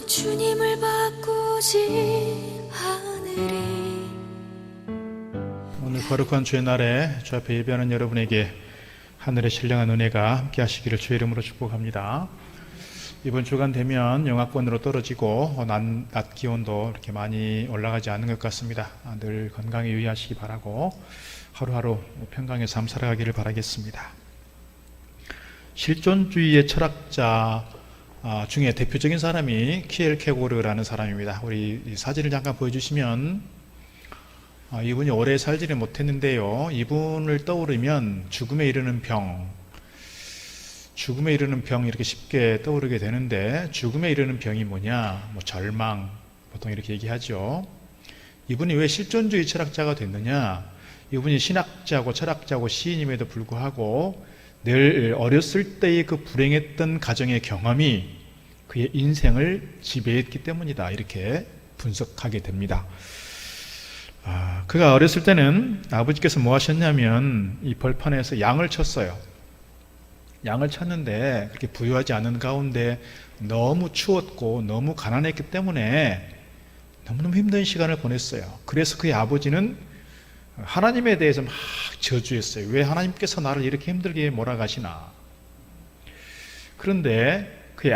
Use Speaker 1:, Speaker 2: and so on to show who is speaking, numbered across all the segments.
Speaker 1: 주님을 바꾸지 않으리.
Speaker 2: 오늘 거룩한 주의 날에 주 앞에 예배하는 여러분에게 하늘의 신령한 은혜가 함께 하시기를 주의 이름으로 축복합니다. 이번 주간 되면 영하권으로 떨어지고 낮 기온도 이렇게 많이 올라가지 않는 것 같습니다. 늘 건강에 유의하시기 바라고 하루하루 평강의 삶 살아가기를 바라겠습니다. 실존주의의 철학자 중에 대표적인 사람이 키엘케고르라는 사람입니다. 우리 사진을 잠깐 보여주시면 이분이 오래 살지는 못했는데요. 이분을 떠오르면 죽음에 이르는 병 이렇게 쉽게 떠오르게 되는데, 죽음에 이르는 병이 뭐냐? 절망, 보통 이렇게 얘기하죠. 이분이 왜 실존주의 철학자가 됐느냐? 이분이 신학자고 철학자고 시인임에도 불구하고 늘 어렸을 때의 그 불행했던 가정의 경험이 그의 인생을 지배했기 때문이다, 이렇게 분석하게 됩니다. 그가 어렸을 때는 아버지께서 뭐 하셨냐면 이 벌판에서 양을 쳤어요. 양을 쳤는데 그렇게 부유하지 않은 가운데 너무 추웠고 너무 가난했기 때문에 너무너무 힘든 시간을 보냈어요. 그래서 그의 아버지는 하나님에 대해서 막 저주했어요. 왜 하나님께서 나를 이렇게 힘들게 몰아가시나. 그런데 그의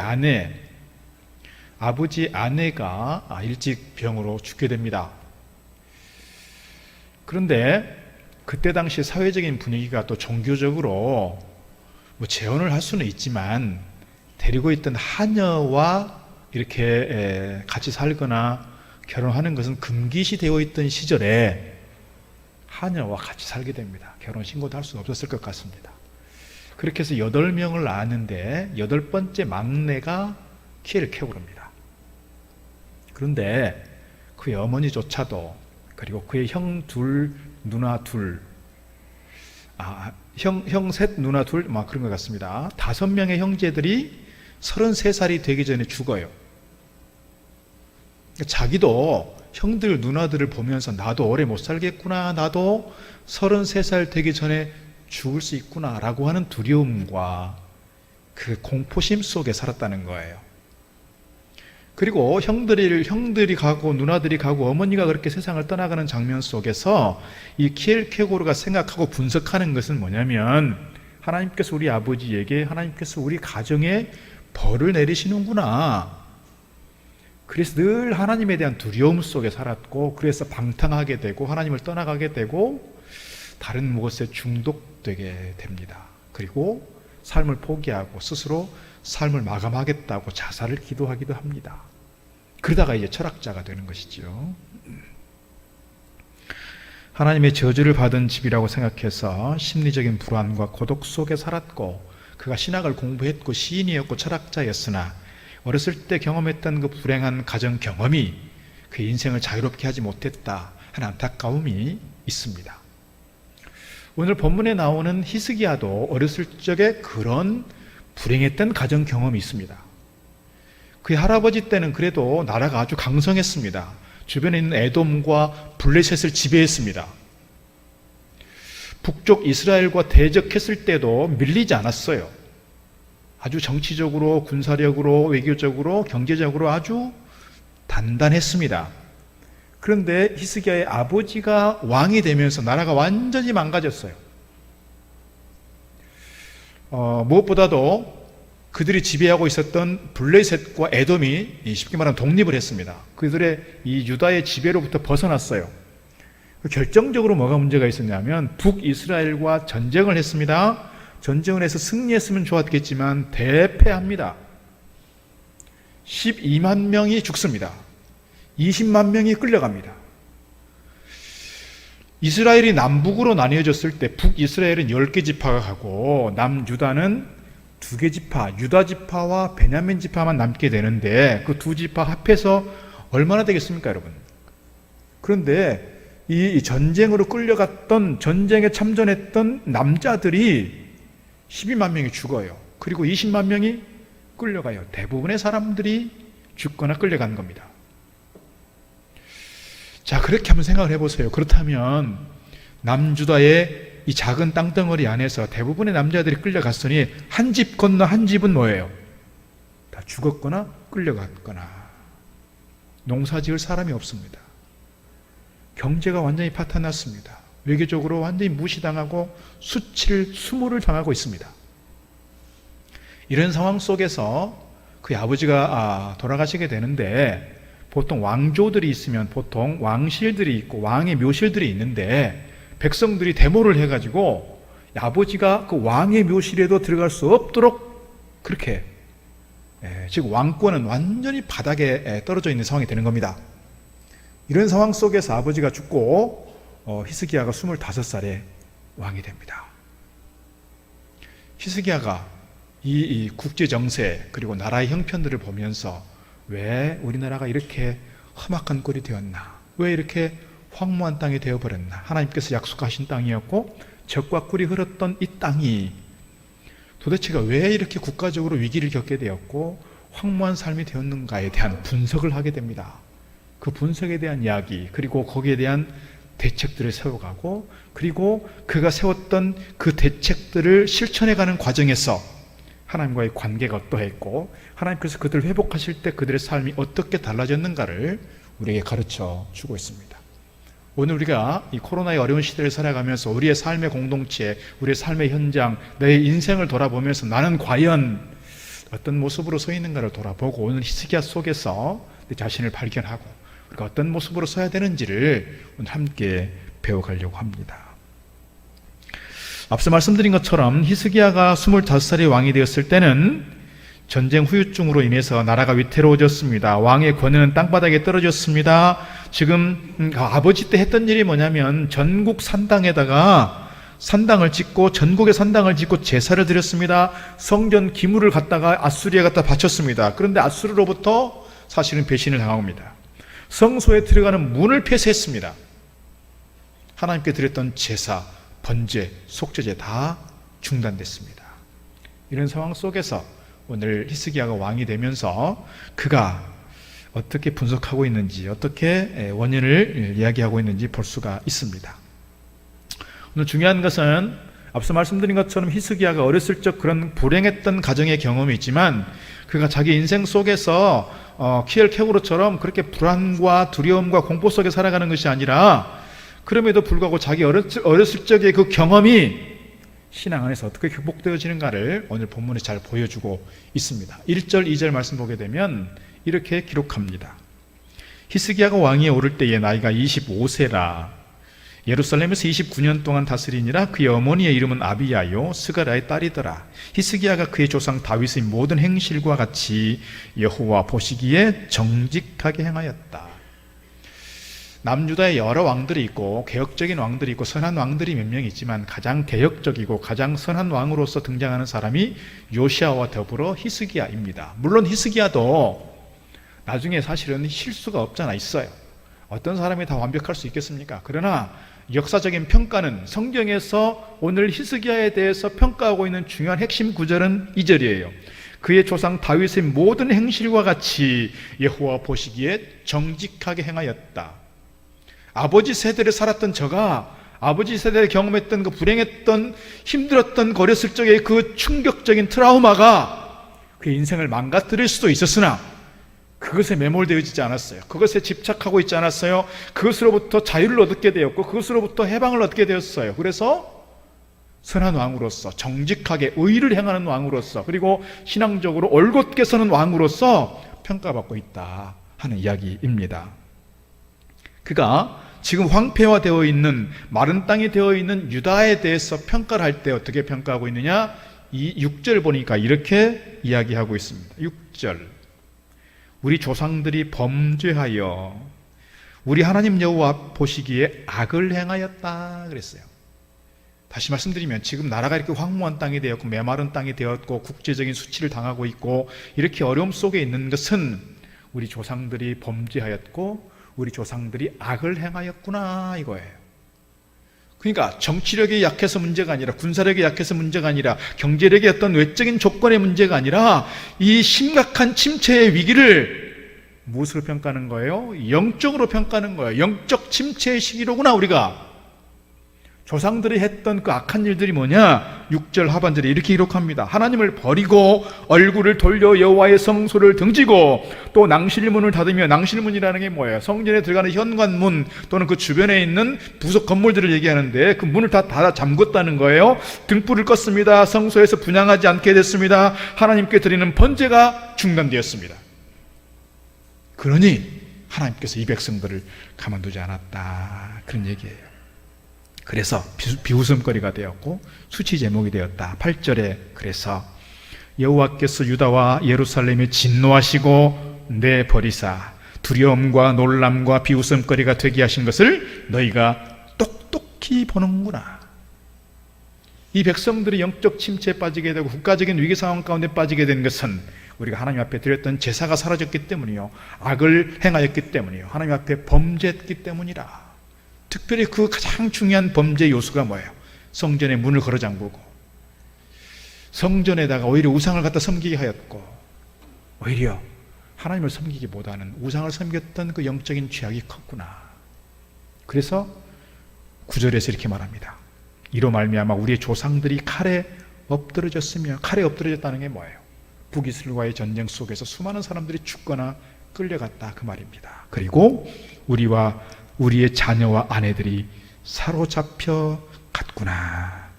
Speaker 2: 아버지 아내가 일찍 병으로 죽게 됩니다. 그런데 그때 당시 사회적인 분위기가 또 종교적으로 재혼을 할 수는 있지만 데리고 있던 하녀와 이렇게 같이 살거나 결혼하는 것은 금기시 되어 있던 시절에 하녀와 같이 살게 됩니다. 결혼 신고도 할 수 없었을 것 같습니다. 그렇게 해서 8명을 낳았는데 8번째 막내가 키엘케고르입니다. 그런데 그의 어머니조차도, 그리고 그의 형 둘, 누나 둘, 형 셋, 누나 둘, 그런 것 같습니다. 5명의 형제들이 33살이 되기 전에 죽어요. 자기도 형들, 누나들을 보면서 나도 오래 못 살겠구나, 나도 33살 되기 전에 죽을 수 있구나 라고 하는 두려움과 그 공포심 속에 살았다는 거예요. 그리고 형들이 가고 누나들이 가고 어머니가 그렇게 세상을 떠나가는 장면 속에서 이 키엘케고르가 생각하고 분석하는 것은 뭐냐면, 하나님께서 우리 아버지에게, 하나님께서 우리 가정에 벌을 내리시는구나. 그래서 늘 하나님에 대한 두려움 속에 살았고, 그래서 방탕하게 되고 하나님을 떠나가게 되고 다른 무엇에 중독되게 됩니다. 그리고 삶을 포기하고 스스로 삶을 마감하겠다고 자살을 기도하기도 합니다. 그러다가 이제 철학자가 되는 것이죠. 하나님의 저주를 받은 집이라고 생각해서 심리적인 불안과 고독 속에 살았고, 그가 신학을 공부했고 시인이었고 철학자였으나 어렸을 때 경험했던 그 불행한 가정 경험이 그의 인생을 자유롭게 하지 못했다 하는 안타까움이 있습니다. 오늘 본문에 나오는 히스기야도 어렸을 적에 그런 불행했던 가정 경험이 있습니다. 그의 할아버지 때는 그래도 나라가 아주 강성했습니다. 주변에 있는 에돔과 블레셋을 지배했습니다. 북쪽 이스라엘과 대적했을 때도 밀리지 않았어요. 아주 정치적으로, 군사력으로, 외교적으로, 경제적으로 아주 단단했습니다. 그런데 히스기야의 아버지가 왕이 되면서 나라가 완전히 망가졌어요. 무엇보다도 그들이 지배하고 있었던 블레셋과 에돔이 쉽게 말하면 독립을 했습니다. 그들의 이 유다의 지배로부터 벗어났어요. 결정적으로 뭐가 문제가 있었냐면 북이스라엘과 전쟁을 했습니다. 전쟁을 해서 승리했으면 좋았겠지만 대패합니다. 12만 명이 죽습니다. 20만 명이 끌려갑니다. 이스라엘이 남북으로 나뉘어졌을 때 북이스라엘은 10개 지파가 가고 남유다는 2개 지파, 유다 지파와 베냐민 지파만 남게 되는데 그 두 지파 합해서 얼마나 되겠습니까, 여러분? 그런데 이 전쟁으로 끌려갔던, 전쟁에 참전했던 남자들이 12만 명이 죽어요. 그리고 20만 명이 끌려가요. 대부분의 사람들이 죽거나 끌려간 겁니다. 자, 그렇게 한번 생각을 해보세요. 그렇다면 남유다의 이 작은 땅덩어리 안에서 대부분의 남자들이 끌려갔으니 한 집 건너 한 집은 뭐예요? 다 죽었거나 끌려갔거나 농사 지을 사람이 없습니다. 경제가 완전히 파탄났습니다. 외교적으로 완전히 무시당하고 수모를 당하고 있습니다. 이런 상황 속에서 그 아버지가 돌아가시게 되는데, 보통 왕조들이 있으면 보통 왕실들이 있고 왕의 묘실들이 있는데, 백성들이 데모를 해가지고 아버지가 그 왕의 묘실에도 들어갈 수 없도록 그렇게, 즉 왕권은 완전히 바닥에 떨어져 있는 상황이 되는 겁니다. 이런 상황 속에서 아버지가 죽고 히스기야가 25살에 왕이 됩니다. 히스기야가 이 국제 정세 그리고 나라의 형편들을 보면서 왜 우리나라가 이렇게 험악한 꼴이 되었나, 왜 이렇게 황무한 땅이 되어버렸나, 하나님께서 약속하신 땅이었고 적과 꿀이 흐렀던 이 땅이 도대체가 왜 이렇게 국가적으로 위기를 겪게 되었고 황무한 삶이 되었는가에 대한 분석을 하게 됩니다. 그 분석에 대한 이야기, 그리고 거기에 대한 대책들을 세워가고, 그리고 그가 세웠던 그 대책들을 실천해가는 과정에서 하나님과의 관계가 어떠했고 하나님께서 그들을 회복하실 때 그들의 삶이 어떻게 달라졌는가를 우리에게 가르쳐 주고 있습니다. 오늘 우리가 이 코로나의 어려운 시대를 살아가면서 우리의 삶의 공동체, 우리의 삶의 현장, 내 인생을 돌아보면서 나는 과연 어떤 모습으로 서 있는가를 돌아보고, 오늘 히스기야 속에서 내 자신을 발견하고 우리가 어떤 모습으로 서야 되는지를 오늘 함께 배워가려고 합니다. 앞서 말씀드린 것처럼 히스기야가 25살의 왕이 되었을 때는 전쟁 후유증으로 인해서 나라가 위태로워졌습니다. 왕의 권위는 땅바닥에 떨어졌습니다. 지금 아버지 때 했던 일이 뭐냐면 전국 산당에다가 산당을 짓고, 전국의 산당을 짓고 제사를 드렸습니다. 성전 기물을 갖다가 아수리에 갖다 바쳤습니다. 그런데 아수르로부터 사실은 배신을 당합니다. 성소에 들어가는 문을 폐쇄했습니다. 하나님께 드렸던 제사, 번제, 속죄제 다 중단됐습니다. 이런 상황 속에서 오늘 히스기야가 왕이 되면서 그가 어떻게 분석하고 있는지, 어떻게 원인을 이야기하고 있는지 볼 수가 있습니다. 오늘 중요한 것은 앞서 말씀드린 것처럼 히스기야가 어렸을 적 그런 불행했던 가정의 경험이 있지만, 그가 자기 인생 속에서 키엘케고르처럼 그렇게 불안과 두려움과 공포 속에 살아가는 것이 아니라, 그럼에도 불구하고 자기 어렸을 적의 그 경험이 신앙 안에서 어떻게 극복되어지는가를 오늘 본문에 잘 보여주고 있습니다. 1절, 2절 말씀 보게 되면 이렇게 기록합니다. 히스기야가 왕위에 오를 때의 나이가 25세라. 예루살렘에서 29년 동안 다스리니라. 그의 어머니의 이름은 아비야요 스가랴의 딸이더라. 히스기야가 그의 조상 다윗의 모든 행실과 같이 여호와 보시기에 정직하게 행하였다. 남유다에 여러 왕들이 있고 개혁적인 왕들이 있고 선한 왕들이 몇 명 있지만, 가장 개혁적이고 가장 선한 왕으로서 등장하는 사람이 요시아와 더불어 히스기야입니다. 물론 히스기야도 나중에 사실은 실수가 없잖아 있어요. 어떤 사람이 다 완벽할 수 있겠습니까? 그러나 역사적인 평가는, 성경에서 오늘 히스기야에 대해서 평가하고 있는 중요한 핵심 구절은 2절이에요. 그의 조상 다윗의 모든 행실과 같이 여호와 보시기에 정직하게 행하였다. 아버지 세대를 살았던 저가, 아버지 세대를 경험했던 그 불행했던, 힘들었던 어렸을 적의 그 충격적인 트라우마가 그의 인생을 망가뜨릴 수도 있었으나 그것에 매몰되어지지 않았어요. 그것에 집착하고 있지 않았어요. 그것으로부터 자유를 얻게 되었고 그것으로부터 해방을 얻게 되었어요. 그래서 선한 왕으로서, 정직하게 의를 행하는 왕으로서, 그리고 신앙적으로 올곧게 서는 왕으로서 평가받고 있다 하는 이야기입니다. 그가 지금 황폐화되어 있는, 마른 땅이 되어 있는 유다에 대해서 평가를 할 때 어떻게 평가하고 있느냐? 이 6절 보니까 이렇게 이야기하고 있습니다. 6절, 우리 조상들이 범죄하여 우리 하나님 여호와 보시기에 악을 행하였다 그랬어요. 다시 말씀드리면, 지금 나라가 이렇게 황무한 땅이 되었고 메마른 땅이 되었고 국제적인 수치를 당하고 있고 이렇게 어려움 속에 있는 것은 우리 조상들이 범죄하였고 우리 조상들이 악을 행하였구나 이거예요. 그러니까 정치력이 약해서 문제가 아니라, 군사력이 약해서 문제가 아니라, 경제력의 어떤 외적인 조건의 문제가 아니라, 이 심각한 침체의 위기를 무엇으로 평가하는 거예요? 영적으로 평가하는 거예요. 영적 침체의 시기로구나 우리가. 조상들이 했던 그 악한 일들이 뭐냐? 6절 하반절에 이렇게 기록합니다. 하나님을 버리고 얼굴을 돌려 여호와의 성소를 등지고 또 낭실문을 닫으며, 낭실문이라는 게 뭐예요? 성전에 들어가는 현관문 또는 그 주변에 있는 부속 건물들을 얘기하는데 그 문을 다 닫아 잠궜다는 거예요. 등불을 껐습니다. 성소에서 분향하지 않게 됐습니다. 하나님께 드리는 번제가 중단되었습니다. 그러니 하나님께서 이 백성들을 가만두지 않았다, 그런 얘기예요. 그래서 비웃음거리가 되었고 수치 제목이 되었다. 8절에 그래서 여호와께서 유다와 예루살렘에 진노하시고 내버리사 두려움과 놀람과 비웃음거리가 되게 하신 것을 너희가 똑똑히 보는구나. 이 백성들이 영적 침체에 빠지게 되고 국가적인 위기 상황 가운데 빠지게 된 것은 우리가 하나님 앞에 드렸던 제사가 사라졌기 때문이요, 악을 행하였기 때문이요, 하나님 앞에 범죄했기 때문이라. 특별히 그 가장 중요한 범죄 요소가 뭐예요? 성전의 문을 걸어 잠그고 성전에다가 오히려 우상을 갖다 섬기게 하였고, 오히려 하나님을 섬기기보다는 우상을 섬겼던 그 영적인 죄악이 컸구나. 그래서 9절에서 이렇게 말합니다. 이로 말미암아 우리의 조상들이 칼에 엎드러졌으며, 칼에 엎드러졌다는 게 뭐예요? 북이스라엘과의 전쟁 속에서 수많은 사람들이 죽거나 끌려갔다, 그 말입니다. 그리고 우리와 우리의 자녀와 아내들이 사로잡혀 갔구나.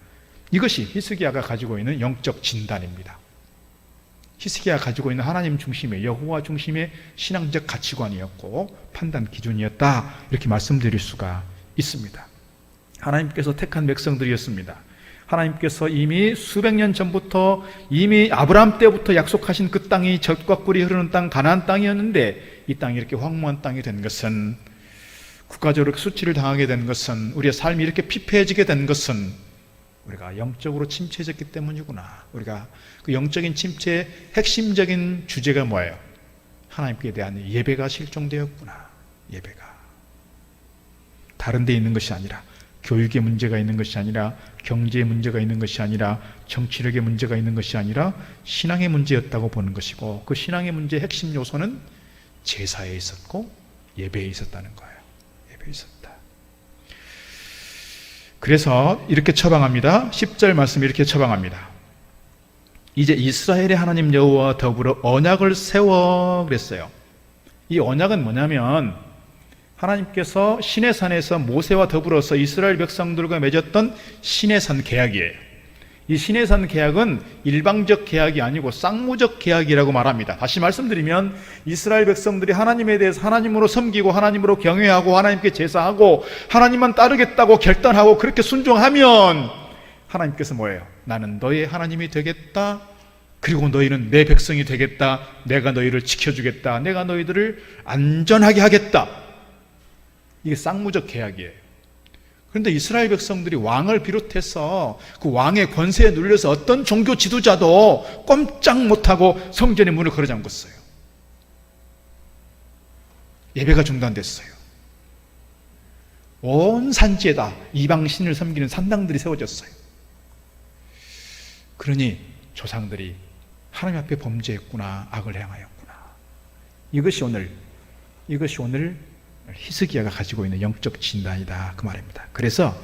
Speaker 2: 이것이 히스기야가 가지고 있는 영적 진단입니다. 히스기야가 가지고 있는 하나님 중심의, 여호와 중심의 신앙적 가치관이었고 판단 기준이었다, 이렇게 말씀드릴 수가 있습니다. 하나님께서 택한 백성들이었습니다. 하나님께서 이미 수백 년 전부터, 이미 아브라함 때부터 약속하신 그 땅이 젖과 꿀이 흐르는 땅, 가나안 땅이었는데 이 땅이 이렇게 황무한 땅이 된 것은, 국가적으로 수치를 당하게 된 것은, 우리의 삶이 이렇게 피폐해지게 된 것은 우리가 영적으로 침체해졌기 때문이구나. 우리가 그 영적인 침체의 핵심적인 주제가 뭐예요? 하나님께 대한 예배가 실종되었구나. 예배가 다른 데 있는 것이 아니라, 교육에 문제가 있는 것이 아니라, 경제에 문제가 있는 것이 아니라, 정치력에 문제가 있는 것이 아니라 신앙의 문제였다고 보는 것이고, 그 신앙의 문제의 핵심 요소는 제사에 있었고 예배에 있었다는 거예요. 예배에 있었다. 그래서 이렇게 처방합니다. 10절 말씀 이렇게 처방합니다. 이제 이스라엘의 하나님 여호와와 더불어 언약을 세워 그랬어요. 이 언약은 뭐냐면 하나님께서 시내산에서 모세와 더불어서 이스라엘 백성들과 맺었던 시내산 계약이에요. 이 시내산 계약은 일방적 계약이 아니고 쌍무적 계약이라고 말합니다. 다시 말씀드리면 이스라엘 백성들이 하나님에 대해서 하나님으로 섬기고 하나님으로 경외하고 하나님께 제사하고 하나님만 따르겠다고 결단하고 그렇게 순종하면 하나님께서 뭐예요? 나는 너의 하나님이 되겠다. 그리고 너희는 내 백성이 되겠다. 내가 너희를 지켜주겠다. 내가 너희들을 안전하게 하겠다. 이게 쌍무적 계약이에요. 그런데 이스라엘 백성들이 왕을 비롯해서 그 왕의 권세에 눌려서 어떤 종교 지도자도 꼼짝 못하고 성전의 문을 걸어 잠궜어요. 예배가 중단됐어요. 온 산지에다 이방 신을 섬기는 산당들이 세워졌어요. 그러니 조상들이 하나님 앞에 범죄했구나, 악을 행하였구나. 이것이 오늘 히스기야가 가지고 있는 영적 진단이다, 그 말입니다. 그래서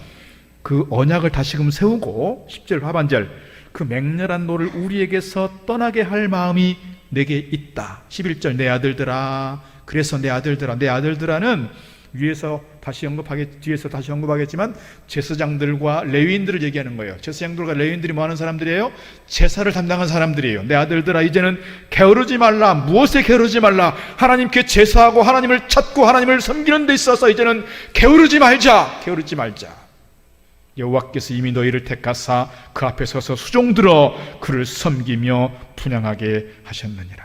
Speaker 2: 그 언약을 다시금 세우고 10절 하반절, 그 맹렬한 노를 우리에게서 떠나게 할 마음이 내게 있다. 11절 내 아들들아, 그래서 내 아들들아는 뒤에서 다시 언급하겠지만 제사장들과 레위인들을 얘기하는 거예요. 제사장들과 레위인들이 뭐 하는 사람들이에요? 제사를 담당한 사람들이에요. 내 아들들아, 이제는 게으르지 말라. 무엇에 게으르지 말라? 하나님께 제사하고 하나님을 찾고 하나님을 섬기는 데 있어서 이제는 게으르지 말자. 여호와께서 이미 너희를 택하사 그 앞에 서서 수종들어 그를 섬기며 분향하게 하셨느니라.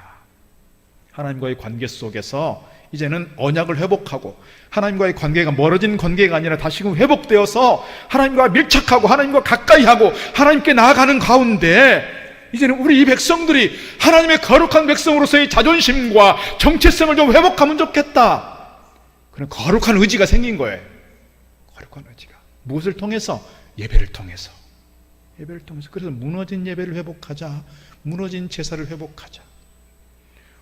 Speaker 2: 하나님과의 관계 속에서 이제는 언약을 회복하고 하나님과의 관계가 멀어진 관계가 아니라 다시금 회복되어서 하나님과 밀착하고 하나님과 가까이 하고 하나님께 나아가는 가운데 이제는 우리 이 백성들이 하나님의 거룩한 백성으로서의 자존심과 정체성을 좀 회복하면 좋겠다. 그런 거룩한 의지가 생긴 거예요. 거룩한 의지가 무엇을 통해서? 예배를 통해서. 그래서 무너진 예배를 회복하자, 무너진 제사를 회복하자.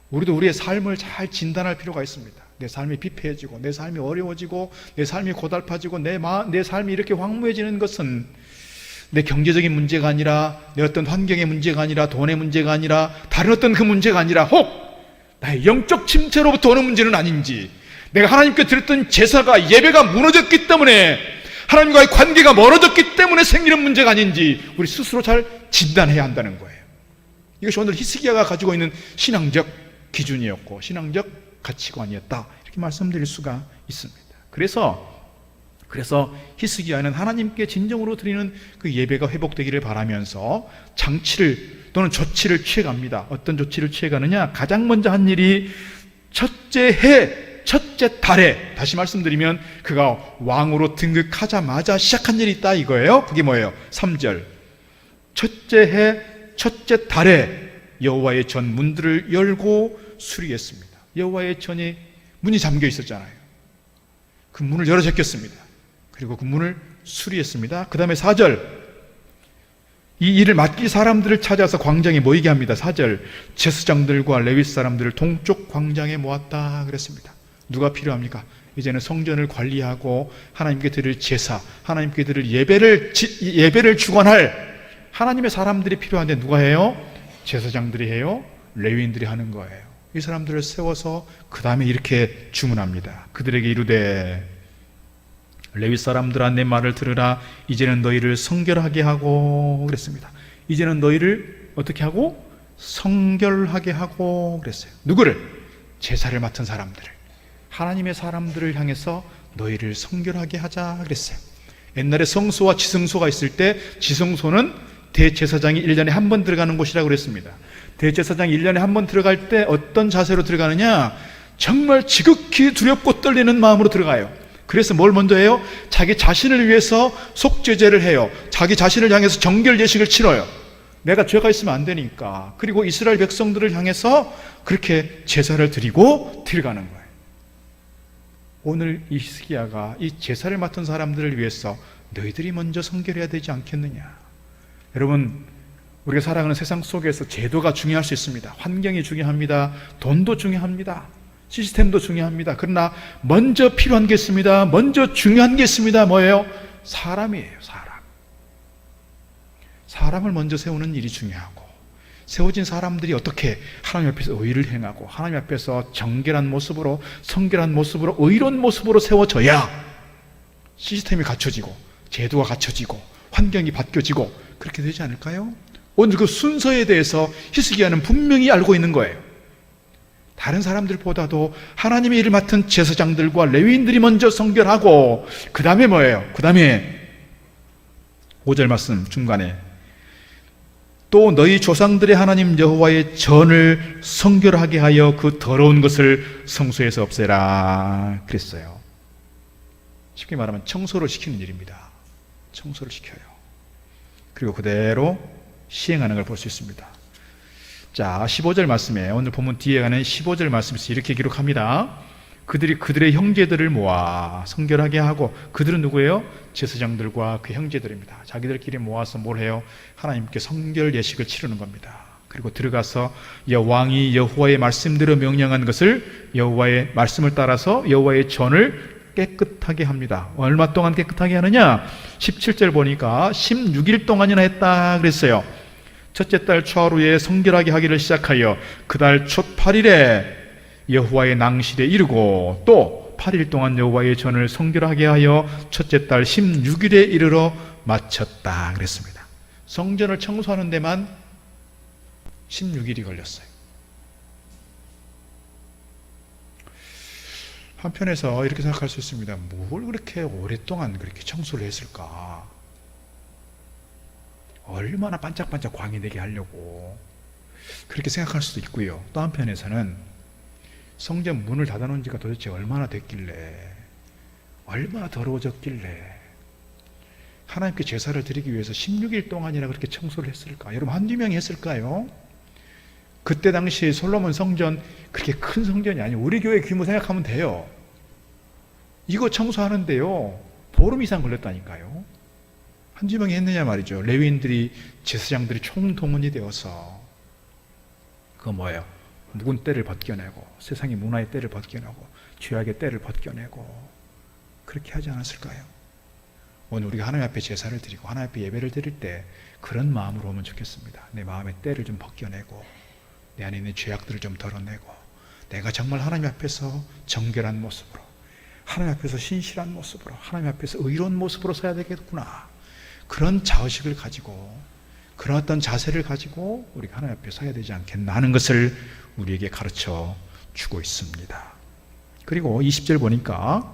Speaker 2: 우리도 우리의 삶을 잘 진단할 필요가 있습니다. 내 삶이 피폐해지고 내 삶이 어려워지고 내 삶이 고달파지고 내 삶이 이렇게 황무해지는 것은 내 경제적인 문제가 아니라 내 어떤 환경의 문제가 아니라 돈의 문제가 아니라 다른 어떤 그 문제가 아니라 혹 나의 영적 침체로부터 오는 문제는 아닌지, 내가 하나님께 드렸던 제사가 예배가 무너졌기 때문에 하나님과의 관계가 멀어졌기 때문에 생기는 문제가 아닌지 우리 스스로 잘 진단해야 한다는 거예요. 이것이 오늘 히스기야가 가지고 있는 신앙적 기준이었고 신앙적 가치관이었다, 이렇게 말씀드릴 수가 있습니다. 그래서 히스기야는 하나님께 진정으로 드리는 그 예배가 회복되기를 바라면서 장치를 또는 조치를 취해갑니다. 어떤 조치를 취해가느냐, 가장 먼저 한 일이 첫째 해 첫째 달에, 다시 말씀드리면 그가 왕으로 등극하자마자 시작한 일이 있다 이거예요. 그게 뭐예요? 3절 첫째 해 첫째 달에 여호와의 전 문들을 열고 수리했습니다. 여호와의 전이 문이 잠겨 있었잖아요. 그 문을 열어 제꼈습니다. 그리고 그 문을 수리했습니다. 그 다음에 4절 이 일을 맡길 사람들을 찾아서 광장에 모이게 합니다. 4절 제사장들과 레위 사람들을 동쪽 광장에 모았다 그랬습니다. 누가 필요합니까? 이제는 성전을 관리하고 하나님께 드릴 제사, 하나님께 드릴 예배를 주관할 하나님의 사람들이 필요한데 누가 해요? 제사장들이 해요? 레위인들이 하는 거예요. 이 사람들을 세워서 그 다음에 이렇게 주문합니다. 그들에게 이르되 레위 사람들아 내 말을 들으라. 이제는 너희를 성결하게 하고 그랬습니다. 이제는 너희를 어떻게 하고? 성결하게 하고 그랬어요. 누구를? 제사를 맡은 사람들을, 하나님의 사람들을 향해서 너희를 성결하게 하자 그랬어요. 옛날에 성소와 지성소가 있을 때 지성소는 대제사장이 1년에 한 번 들어가는 곳이라고 그랬습니다. 대제사장이 1년에 한 번 들어갈 때 어떤 자세로 들어가느냐, 정말 지극히 두렵고 떨리는 마음으로 들어가요. 그래서 뭘 먼저 해요? 자기 자신을 위해서 속죄제를 해요. 자기 자신을 향해서 정결 예식을 치러요. 내가 죄가 있으면 안 되니까. 그리고 이스라엘 백성들을 향해서 그렇게 제사를 드리고 들어가는 거예요. 오늘 이 히스기야가 이 제사를 맡은 사람들을 위해서 너희들이 먼저 성결해야 되지 않겠느냐. 여러분, 우리가 살아가는 세상 속에서 제도가 중요할 수 있습니다. 환경이 중요합니다. 돈도 중요합니다. 시스템도 중요합니다. 그러나 먼저 필요한 게 있습니다. 먼저 중요한 게 있습니다. 뭐예요? 사람이에요. 사람을 먼저 세우는 일이 중요하고, 세워진 사람들이 어떻게 하나님 앞에서 의를 행하고 하나님 앞에서 정결한 모습으로, 성결한 모습으로, 의로운 모습으로 세워져야 시스템이 갖춰지고 제도가 갖춰지고 환경이 바뀌어지고 그렇게 되지 않을까요? 오늘 그 순서에 대해서 히스기야는 분명히 알고 있는 거예요. 다른 사람들보다도 하나님의 일을 맡은 제사장들과 레위인들이 먼저 성결하고 그 다음에 뭐예요? 그 다음에 5절 말씀 중간에 또 너희 조상들의 하나님 여호와의 전을 성결하게 하여 그 더러운 것을 성소에서 없애라 그랬어요. 쉽게 말하면 청소를 시키는 일입니다. 청소를 시켜요. 그리고 그대로 시행하는 걸 볼 수 있습니다. 자, 15절 말씀에, 오늘 본문 뒤에 가는 15절 말씀에서 이렇게 기록합니다. 그들이 그들의 형제들을 모아 성결하게 하고, 그들은 누구예요? 제사장들과 그 형제들입니다. 자기들끼리 모아서 뭘 해요? 하나님께 성결 예식을 치르는 겁니다. 그리고 들어가서 왕이 여호와의 말씀대로 명령한 것을, 여호와의 말씀을 따라서 여호와의 전을 깨끗하게 합니다. 얼마 동안 깨끗하게 하느냐? 17절 보니까 16일 동안이나 했다 그랬어요. 첫째 달 초하루에 성결하게 하기를 시작하여 그 달 첫 8일에 여호와의 낭실에 이르고 또 8일 동안 여호와의 전을 성결하게 하여 첫째 달 16일에 이르러 마쳤다 그랬습니다. 성전을 청소하는 데만 16일이 걸렸어요. 한편에서 이렇게 생각할 수 있습니다. 뭘 그렇게 오랫동안 그렇게 청소를 했을까? 얼마나 반짝반짝 광이 되게 하려고 그렇게 생각할 수도 있고요. 또 한편에서는 성전 문을 닫아놓은 지가 도대체 얼마나 됐길래, 얼마나 더러워졌길래 하나님께 제사를 드리기 위해서 16일 동안이나 그렇게 청소를 했을까? 여러분, 한두 명이 했을까요? 그때 당시 솔로몬 성전 그렇게 큰 성전이 아니에요. 우리 교회 규모 생각하면 돼요. 이거 청소하는데요 보름 이상 걸렸다니까요. 한두 명이 했느냐 말이죠. 레위인들이, 제사장들이 총동원이 되어서 그거 뭐예요? 묵은 때를 벗겨내고 세상의 문화의 때를 벗겨내고 죄악의 때를 벗겨내고 그렇게 하지 않았을까요? 오늘 우리가 하나님 앞에 제사를 드리고 하나님 앞에 예배를 드릴 때 그런 마음으로 오면 좋겠습니다. 내 마음의 때를 좀 벗겨내고 내 안에 있는 죄악들을 좀 덜어내고 내가 정말 하나님 앞에서 정결한 모습으로 하나님 앞에서 신실한 모습으로 하나님 앞에서 의로운 모습으로 서야 되겠구나, 그런 자의식을 가지고 그런 어떤 자세를 가지고 우리가 하나님 앞에 서야 되지 않겠나 하는 것을 우리에게 가르쳐 주고 있습니다. 그리고 20절 보니까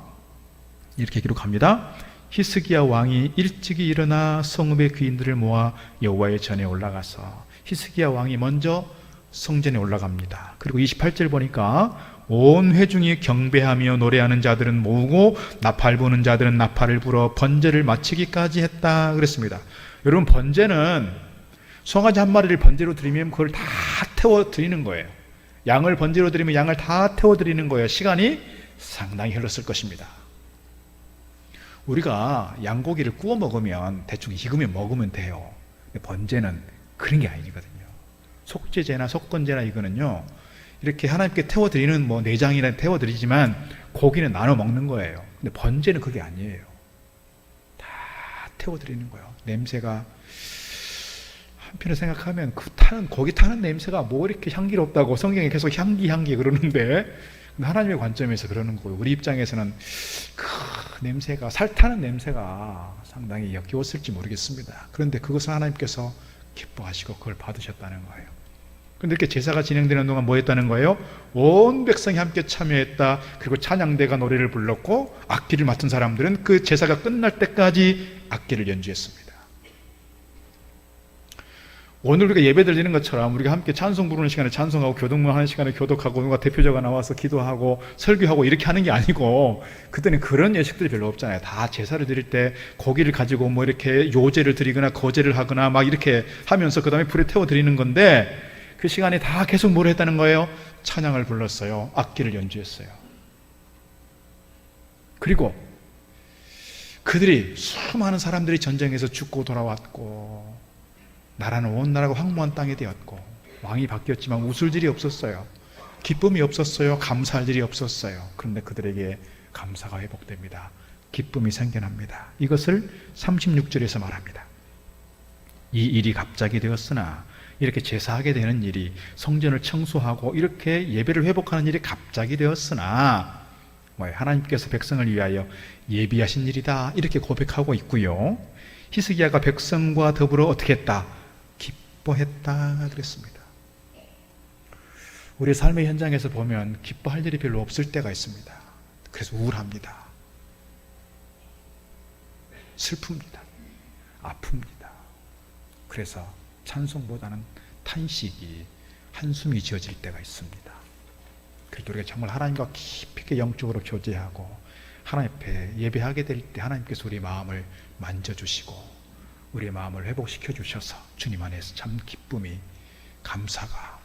Speaker 2: 이렇게 기록합니다. 히스기야 왕이 일찍이 일어나 성읍의 귀인들을 모아 여호와의 전에 올라가서, 히스기야 왕이 먼저 성전에 올라갑니다. 그리고 28절 보니까 온 회중이 경배하며 노래하는 자들은 모으고 나팔 부는 자들은 나팔을 불어 번제를 마치기까지 했다 그랬습니다. 여러분, 번제는 송아지 한 마리를 번제로 드리면 그걸 다 태워 드리는 거예요. 양을 번제로 드리면 양을 다 태워 드리는 거예요. 시간이 상당히 흘렀을 것입니다. 우리가 양고기를 구워 먹으면 대충 익으면 먹으면 돼요. 근데 번제는 그런 게 아니거든요. 속죄제나 속건제나 이거는요, 이렇게 하나님께 태워드리는 내장이나 태워드리지만 고기는 나눠 먹는 거예요. 근데 번제는 그게 아니에요. 다 태워드리는 거예요. 냄새가, 한편으로 생각하면 고기 타는 냄새가 뭐 이렇게 향기롭다고 성경에 계속 향기 그러는데, 하나님의 관점에서 그러는 거예요. 우리 입장에서는 그 냄새가, 살 타는 냄새가 상당히 역겨웠을지 모르겠습니다. 그런데 그것을 하나님께서 기뻐하시고 그걸 받으셨다는 거예요. 그런데 이렇게 제사가 진행되는 동안 뭐 했다는 거예요? 온 백성이 함께 참여했다. 그리고 찬양대가 노래를 불렀고 악기를 맡은 사람들은 그 제사가 끝날 때까지 악기를 연주했습니다. 오늘 우리가 예배 드리는 것처럼 우리가 함께 찬송 부르는 시간에 찬송하고 교독문 하는 시간에 교독하고 누가 대표자가 나와서 기도하고 설교하고 이렇게 하는 게 아니고, 그때는 그런 예식들이 별로 없잖아요. 다 제사를 드릴 때 고기를 가지고 이렇게 요제를 드리거나 거제를 하거나 막 이렇게 하면서 그 다음에 불에 태워 드리는 건데, 그 시간에 다 계속 뭘 했다는 거예요? 찬양을 불렀어요. 악기를 연주했어요. 그리고 그들이, 수많은 사람들이 전쟁에서 죽고 돌아왔고 나라는 온 나라가 황무한 땅이 되었고 왕이 바뀌었지만 웃을 일이 없었어요. 기쁨이 없었어요. 감사할 일이 없었어요. 그런데 그들에게 감사가 회복됩니다. 기쁨이 생겨납니다. 이것을 36절에서 말합니다. 이 일이 갑자기 되었으나, 이렇게 제사하게 되는 일이, 성전을 청소하고 이렇게 예배를 회복하는 일이 갑자기 되었으나 하나님께서 백성을 위하여 예비하신 일이다, 이렇게 고백하고 있고요. 히스기야가 백성과 더불어 어떻게 했다? 기뻐했다 그랬습니다. 우리 삶의 현장에서 보면 기뻐할 일이 별로 없을 때가 있습니다. 그래서 우울합니다. 슬픕니다. 아픕니다. 그래서 찬송보다는 탄식이, 한숨이 지어질 때가 있습니다. 그래서 우리가 정말 하나님과 깊이 있게 영적으로 교제하고 하나님 앞에 예배하게 될 때 하나님께서 우리 마음을 만져주시고 우리의 마음을 회복시켜 주셔서 주님 안에서 참 기쁨이, 감사가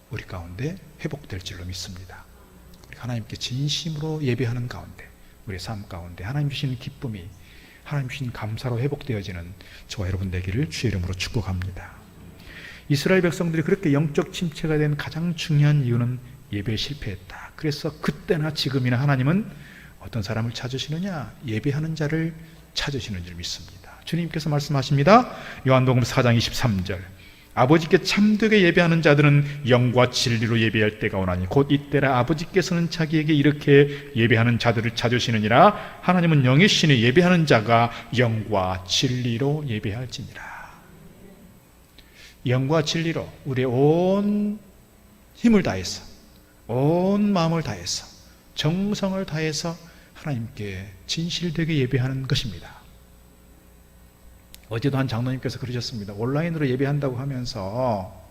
Speaker 2: 우리 가운데 회복될 줄로 믿습니다. 하나님께 진심으로 예배하는 가운데, 우리의 삶 가운데 하나님 주시는 기쁨이, 하나님 주신 감사로 회복되어지는 저와 여러분 되기를 주의 이름으로 축복합니다. 이스라엘 백성들이 그렇게 영적 침체가 된 가장 중요한 이유는 예배에 실패했다. 그래서 그때나 지금이나 하나님은 어떤 사람을 찾으시느냐? 예배하는 자를 찾으시는 줄 믿습니다. 주님께서 말씀하십니다. 요한복음 4장 23절, 아버지께 참되게 예배하는 자들은 영과 진리로 예배할 때가 오나니 곧 이때라 아버지께서는 자기에게 이렇게 예배하는 자들을 찾으시느니라. 하나님은 영이시니 예배하는 자가 영과 진리로 예배할지니라. 영과 진리로 우리의 온 힘을 다해서, 온 마음을 다해서, 정성을 다해서 하나님께 진실되게 예배하는 것입니다. 어제도 한 장로님께서 그러셨습니다. 온라인으로 예배한다고 하면서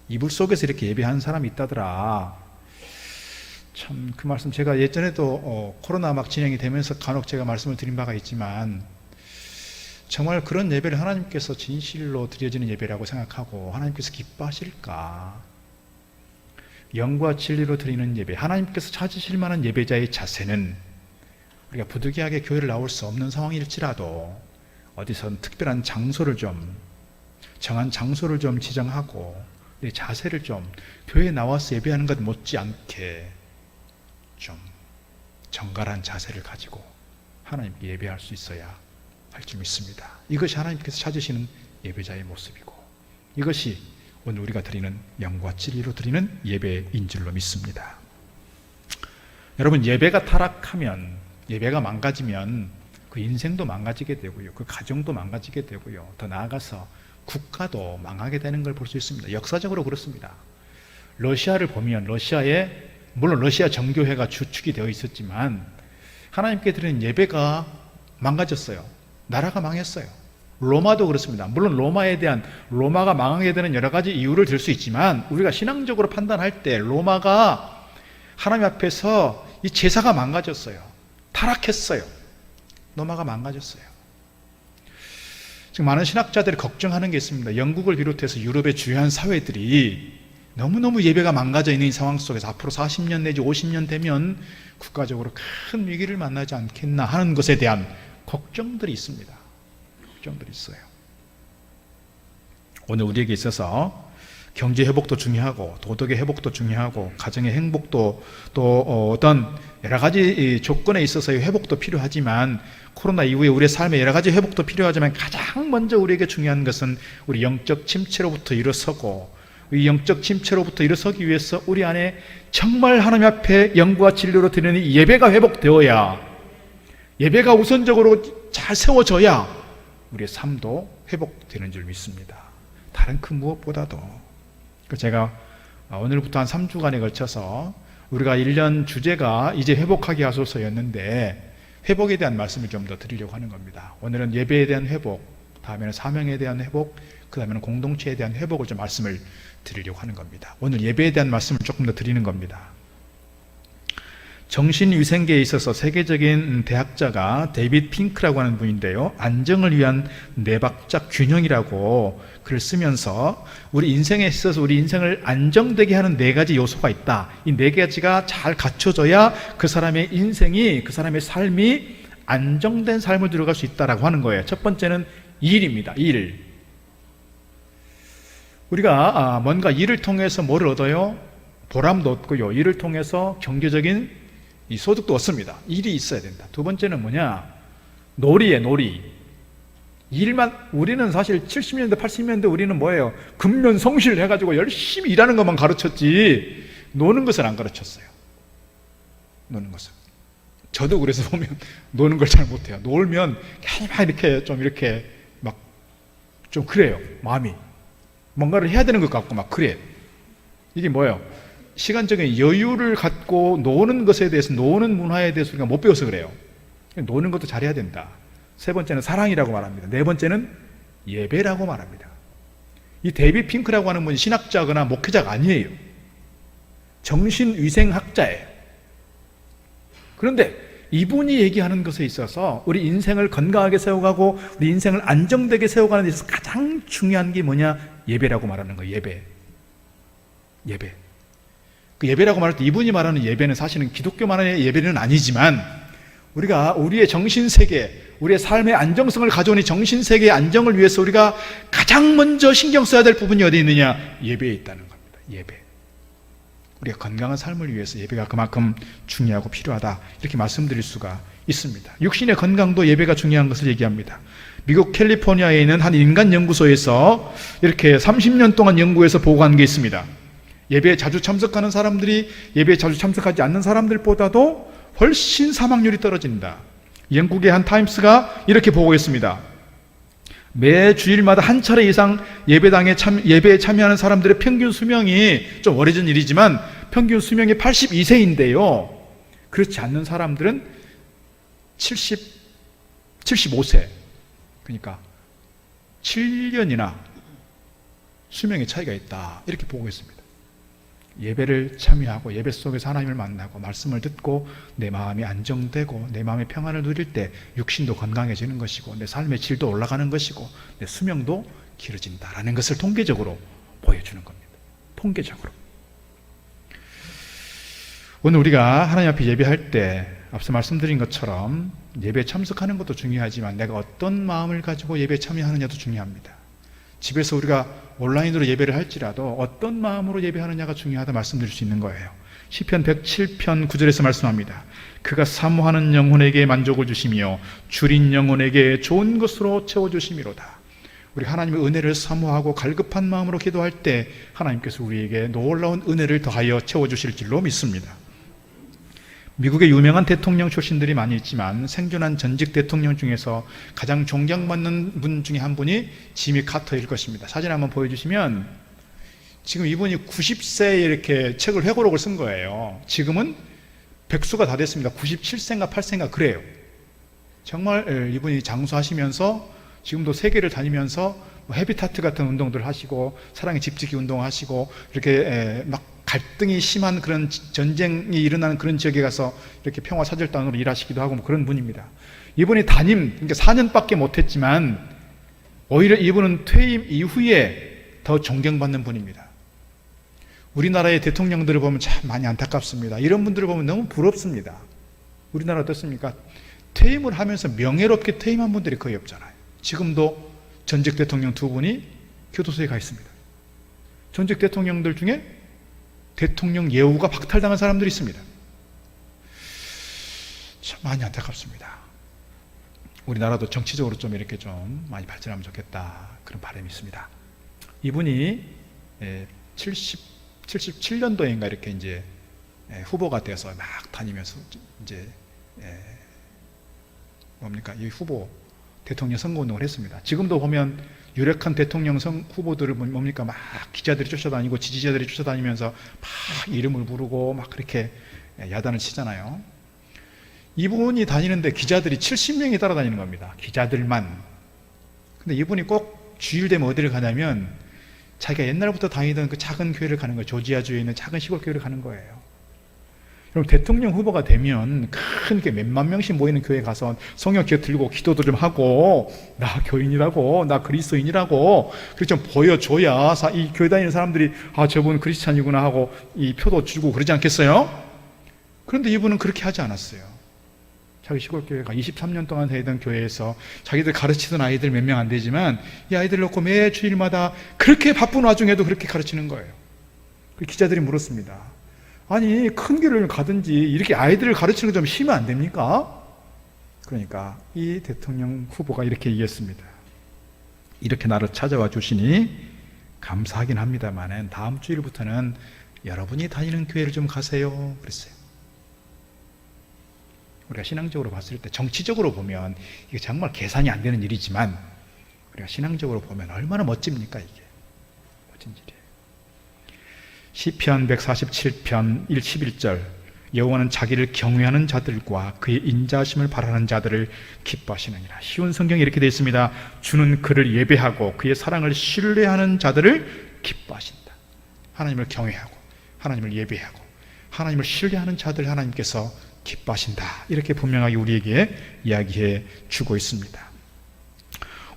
Speaker 2: 이불 속에서 이렇게 예배하는 사람이 있다더라. 참 그 말씀, 제가 예전에도 코로나 막 진행이 되면서 간혹 제가 말씀을 드린 바가 있지만, 정말 그런 예배를 하나님께서 진실로 드려지는 예배라고 생각하고 하나님께서 기뻐하실까? 영과 진리로 드리는 예배, 하나님께서 찾으실 만한 예배자의 자세는 우리가 부득이하게 교회를 나올 수 없는 상황일지라도 어디선 특별한 장소를 좀, 정한 장소를 좀 지정하고 내 자세를 좀 교회에 나와서 예배하는 것 못지않게 좀 정갈한 자세를 가지고 하나님께 예배할 수 있어야 할 줄 믿습니다. 이것이 하나님께서 찾으시는 예배자의 모습이고, 이것이 오늘 우리가 드리는 영과 진리로 드리는 예배인 줄로 믿습니다. 여러분, 예배가 타락하면, 예배가 망가지면 그 인생도 망가지게 되고요, 그 가정도 망가지게 되고요, 더 나아가서 국가도 망하게 되는 걸 볼 수 있습니다. 역사적으로 그렇습니다. 러시아를 보면 러시아에, 물론 러시아 정교회가 주축이 되어 있었지만 하나님께 드리는 예배가 망가졌어요. 나라가 망했어요. 로마도 그렇습니다. 물론 로마가 망하게 되는 여러 가지 이유를 들 수 있지만 우리가 신앙적으로 판단할 때 로마가 하나님 앞에서 이 제사가 망가졌어요. 타락했어요. 로마가 망가졌어요. 지금 많은 신학자들이 걱정하는 게 있습니다. 영국을 비롯해서 유럽의 주요한 사회들이 너무너무 예배가 망가져 있는 이 상황 속에서 앞으로 40년 내지 50년 되면 국가적으로 큰 위기를 만나지 않겠나 하는 것에 대한 걱정들이 있습니다. 걱정들이 있어요. 오늘 우리에게 있어서 경제 회복도 중요하고 도덕의 회복도 중요하고 가정의 행복도 또 어떤 여러 가지 조건에 있어서의 회복도 필요하지만, 코로나 이후에 우리의 삶에 여러 가지 회복도 필요하지만 가장 먼저 우리에게 중요한 것은 우리 영적 침체로부터 일어서고, 이 영적 침체로부터 일어서기 위해서 우리 안에 정말 하나님 앞에 영과 진리로 드리는 이 예배가 회복되어야, 예배가 우선적으로 잘 세워져야 우리의 삶도 회복되는 줄 믿습니다. 다른 그 무엇보다도. 제가 오늘부터 한 3주간에 걸쳐서 우리가 1년 주제가 이제 회복하게 하소서였는데, 회복에 대한 말씀을 좀 더 드리려고 하는 겁니다. 오늘은 예배에 대한 회복, 다음에는 사명에 대한 회복, 그 다음에는 공동체에 대한 회복을 좀 말씀을 드리려고 하는 겁니다. 오늘 예배에 대한 말씀을 조금 더 드리는 겁니다. 정신위생계에 있어서 세계적인 대학자가 데이빗 핑크라고 하는 분인데요, 안정을 위한 네 박자 균형이라고 글을 쓰면서 우리 인생에 있어서 우리 인생을 안정되게 하는 네 가지 요소가 있다. 이 네 가지가 잘 갖춰져야 그 사람의 인생이, 그 사람의 삶이 안정된 삶을 들어갈 수 있다라고 하는 거예요. 첫 번째는 일입니다. 일. 우리가 뭔가 일을 통해서 뭐를 얻어요? 보람도 얻고요, 일을 통해서 경제적인 이 소득도 얻습니다. 일이 있어야 된다. 두 번째는 뭐냐? 놀이에 놀이. 일만, 우리는 사실 70년대 80년대 우리는 뭐예요? 근면성실 해가지고 열심히 일하는 것만 가르쳤지 노는 것은 안 가르쳤어요. 노는 것은. 저도 그래서 보면 노는 걸 잘 못해요. 놀면 막 이렇게 막 좀 그래요. 마음이 뭔가를 해야 되는 것 같고 막 그래. 이게 뭐예요? 시간적인 여유를 갖고 노는 것에 대해서, 노는 문화에 대해서 우리가 못 배워서 그래요. 노는 것도 잘해야 된다. 세 번째는 사랑이라고 말합니다. 네 번째는 예배라고 말합니다. 이 데이빗 핑크라고 하는 분이 신학자거나 목회자가 아니에요. 정신위생학자예요. 그런데 이분이 얘기하는 것에 있어서 우리 인생을 건강하게 세워가고 우리 인생을 안정되게 세워가는 데 있어서 가장 중요한 게 뭐냐? 예배라고 말하는 거예요. 예배. 그 예배라고 말할 때 이분이 말하는 예배는 사실은 기독교만의 예배는 아니지만, 우리가 우리의 정신세계, 우리의 삶의 안정성을 가져온 이 정신세계의 안정을 위해서 우리가 가장 먼저 신경 써야 될 부분이 어디 있느냐? 예배에 있다는 겁니다. 예배. 우리가 건강한 삶을 위해서 예배가 그만큼 중요하고 필요하다, 이렇게 말씀드릴 수가 있습니다. 육신의 건강도 예배가 중요한 것을 얘기합니다. 미국 캘리포니아에 있는 한 인간연구소에서 이렇게 30년 동안 연구해서 보고한 게 있습니다. 예배에 자주 참석하는 사람들이 예배에 자주 참석하지 않는 사람들보다도 훨씬 사망률이 떨어진다. 영국의 한 타임스가 이렇게 보고했습니다. 매 주일마다 한 차례 이상 예배에 참여하는 사람들의 평균 수명이, 좀 오래전 일이지만 평균 수명이 82세인데요. 그렇지 않는 사람들은 75세. 그러니까 7년이나 수명의 차이가 있다. 이렇게 보고했습니다. 예배를 참여하고 예배 속에서 하나님을 만나고 말씀을 듣고 내 마음이 안정되고 내 마음의 평안을 누릴 때 육신도 건강해지는 것이고 내 삶의 질도 올라가는 것이고 내 수명도 길어진다라는 것을 통계적으로 보여주는 겁니다. 통계적으로. 오늘 우리가 하나님 앞에 예배할 때 앞서 말씀드린 것처럼 예배에 참석하는 것도 중요하지만 내가 어떤 마음을 가지고 예배에 참여하느냐도 중요합니다. 집에서 우리가 온라인으로 예배를 할지라도 어떤 마음으로 예배하느냐가 중요하다 말씀드릴 수 있는 거예요. 시편 107편 9절에서 말씀합니다. 그가 사모하는 영혼에게 만족을 주시며 줄인 영혼에게 좋은 것으로 채워주심이로다. 우리 하나님의 은혜를 사모하고 갈급한 마음으로 기도할 때 하나님께서 우리에게 놀라운 은혜를 더하여 채워주실 줄로 믿습니다. 미국의 유명한 대통령 출신들이 많이 있지만 생존한 전직 대통령 중에서 가장 존경받는 분 중에 한 분이 지미 카터일 것입니다. 사진 한번 보여주시면 지금 이분이 90세에 이렇게 책을 회고록을 쓴 거예요. 지금은 백수가 다 됐습니다. 97세인가 8세인가 그래요. 정말 이분이 장수하시면서 지금도 세계를 다니면서 헤비타트 같은 운동들 하시고 사랑의 집지기 운동하시고 이렇게 막 갈등이 심한 그런 전쟁이 일어나는 그런 지역에 가서 이렇게 평화사절단으로 일하시기도 하고 뭐 그런 분입니다. 이분이 그러니까 4년밖에 못했지만 오히려 이분은 퇴임 이후에 더 존경받는 분입니다. 우리나라의 대통령들을 보면 참 많이 안타깝습니다. 이런 분들을 보면 너무 부럽습니다. 우리나라 어떻습니까? 퇴임을 하면서 명예롭게 퇴임한 분들이 거의 없잖아요. 지금도 전직 대통령 두 분이 교도소에 가 있습니다. 전직 대통령들 중에 대통령 예우가 박탈당한 사람들이 있습니다. 참 많이 안타깝습니다. 우리나라도 정치적으로 좀 이렇게 좀 많이 발전하면 좋겠다 그런 바람이 있습니다. 이분이 77년도인가 이렇게 이제 후보가 돼서 막 다니면서 이제 이 후보 대통령 선거운동을 했습니다. 지금도 보면 유력한 대통령 후보들을 뭡니까 막 기자들이 쫓아다니고 지지자들이 쫓아다니면서 막 이름을 부르고 막 그렇게 야단을 치잖아요. 이분이 다니는데 기자들이 70명이 따라다니는 겁니다. 기자들만. 근데 이분이 꼭 주일 되면 어디를 가냐면 자기가 옛날부터 다니던 그 작은 교회를 가는 거예요. 조지아주에 있는 작은 시골 교회를 가는 거예요. 그럼 대통령 후보가 되면 큰 게 몇만 명씩 모이는 교회에 가서 성경 들고 기도도 좀 하고 나 교인이라고 나 그리스도인이라고 그렇게 좀 보여줘야 이 교회 다니는 사람들이 아 저분 크리스찬이구나 하고 이 표도 주고 그러지 않겠어요? 그런데 이분은 그렇게 하지 않았어요. 자기 시골 교회가 23년 동안 다니던 교회에서 자기들 가르치던 아이들 몇 명 안 되지만 이 아이들 놓고 매 주일마다 그렇게 바쁜 와중에도 그렇게 가르치는 거예요. 그 기자들이 물었습니다. 아니 큰 길을 가든지 이렇게 아이들을 가르치는 거 좀 쉬면 안 됩니까? 그러니까 이 대통령 후보가 이렇게 얘기했습니다. 이렇게 나를 찾아와 주시니 감사하긴 합니다만 다음 주일부터는 여러분이 다니는 교회를 좀 가세요 그랬어요. 우리가 신앙적으로 봤을 때 정치적으로 보면 이게 정말 계산이 안 되는 일이지만 우리가 신앙적으로 보면 얼마나 멋집니까 이게. 멋진 일이에요. 시편 147편 11절 여호와는 자기를 경외하는 자들과 그의 인자하심을 바라는 자들을 기뻐하시느니라. 쉬운 성경에 이렇게 되어 있습니다. 주는 그를 예배하고 그의 사랑을 신뢰하는 자들을 기뻐하신다. 하나님을 경외하고 하나님을 예배하고 하나님을 신뢰하는 자들 하나님께서 기뻐하신다. 이렇게 분명하게 우리에게 이야기해 주고 있습니다.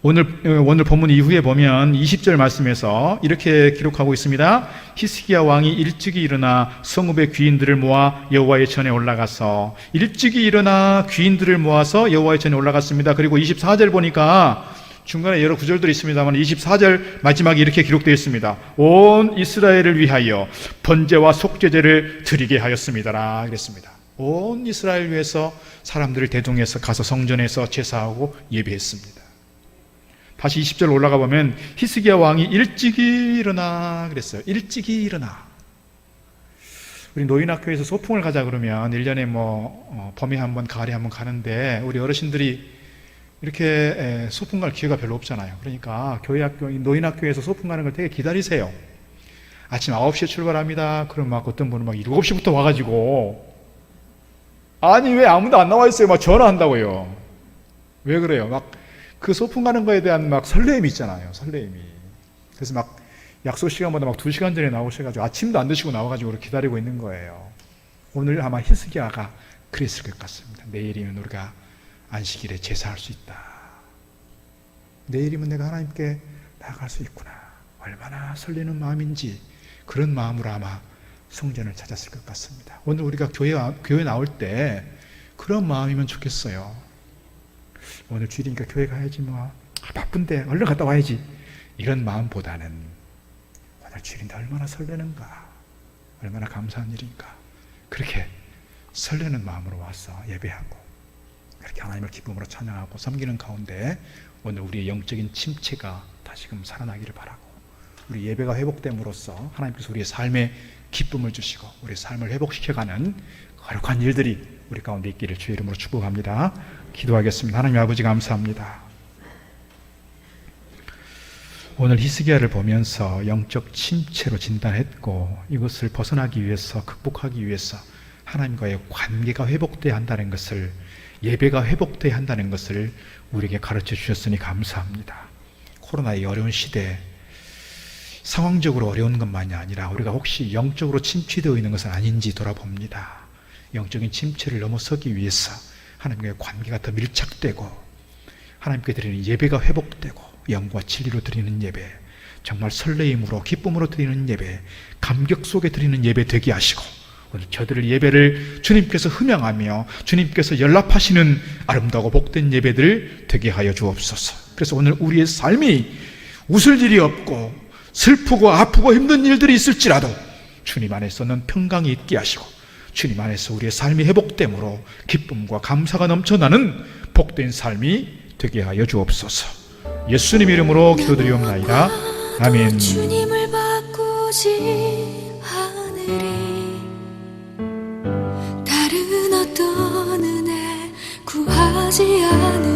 Speaker 2: 오늘 본문 이후에 보면 20절 말씀에서 이렇게 기록하고 있습니다. 히스기야 왕이 일찍이 일어나 성읍의 귀인들을 모아 여호와의 전에 올라가서 일찍이 일어나 귀인들을 모아서 여호와의 전에 올라갔습니다. 그리고 24절 보니까 중간에 여러 구절들이 있습니다만 24절 마지막에 이렇게 기록되어 있습니다. 온 이스라엘을 위하여 번제와 속죄제를 드리게 하였습니다라 그랬습니다. 온 이스라엘 위해서 사람들을 대동해서 가서 성전에서 제사하고 예배했습니다. 다시 20절 올라가 보면 히스기야 왕이 일찍이 일어나 그랬어요. 일찍이 일어나. 우리 노인학교에서 소풍을 가자 그러면 1년에 봄에 한 번, 가을에 한 번 가는데 우리 어르신들이 이렇게 소풍 갈 기회가 별로 없잖아요. 그러니까 노인학교에서 소풍 가는 걸 되게 기다리세요. 아침 9시에 출발합니다. 그럼 막 어떤 분은 막 7시부터 와가지고 아니 왜 아무도 안 나와 있어요? 막 전화한다고요. 왜 그래요? 막 그 소풍 가는 거에 대한 막 설레임이 있잖아요. 설레임이. 그래서 막 약속 시간보다 막 2시간 전에 나오셔가지고 아침도 안 드시고 나와가지고 기다리고 있는 거예요. 오늘 아마 히스기야가 그랬을 것 같습니다. 내일이면 우리가 안식일에 제사할 수 있다. 내일이면 내가 하나님께 나아갈 수 있구나. 얼마나 설레는 마음인지 그런 마음으로 아마 성전을 찾았을 것 같습니다. 오늘 우리가 교회 나올 때 그런 마음이면 좋겠어요. 오늘 주일이니까 교회 가야지 바쁜데 얼른 갔다 와야지. 이런 마음보다는 오늘 주일인데 얼마나 설레는가, 얼마나 감사한 일인가, 그렇게 설레는 마음으로 와서 예배하고 그렇게 하나님을 기쁨으로 찬양하고 섬기는 가운데 오늘 우리의 영적인 침체가 다시금 살아나기를 바라고, 우리 예배가 회복됨으로써 하나님께서 우리의 삶에 기쁨을 주시고 우리의 삶을 회복시켜가는 거룩한 일들이 우리 가운데 있기를 주의 이름으로 축복합니다. 기도하겠습니다. 하나님 아버지 감사합니다. 오늘 히스기야를 보면서 영적 침체로 진단했고 이것을 벗어나기 위해서, 극복하기 위해서 하나님과의 관계가 회복돼야 한다는 것을, 예배가 회복돼야 한다는 것을 우리에게 가르쳐 주셨으니 감사합니다. 코로나의 어려운 시대에 상황적으로 어려운 것만이 아니라 우리가 혹시 영적으로 침체되어 있는 것은 아닌지 돌아봅니다. 영적인 침체를 넘어서기 위해서 하나님과의 관계가 더 밀착되고 하나님께 드리는 예배가 회복되고 영과 진리로 드리는 예배, 정말 설레임으로 기쁨으로 드리는 예배, 감격 속에 드리는 예배 되게 하시고 오늘 저들의 예배를 주님께서 흠양하며 주님께서 연락하시는 아름다고 복된 예배들 되게 하여 주옵소서. 그래서 오늘 우리의 삶이 웃을 일이 없고 슬프고 아프고 힘든 일들이 있을지라도 주님 안에서는 평강이 있게 하시고 주님 안에서 우리의 삶이 회복됨으로 기쁨과 감사가 넘쳐나는 복된 삶이 되게 하여 주옵소서. 예수님 이름으로 기도드리옵나이다. 아멘.
Speaker 1: 주님을 바꾸지 않으리. 다른 어떤 은혜 구하지 않으리.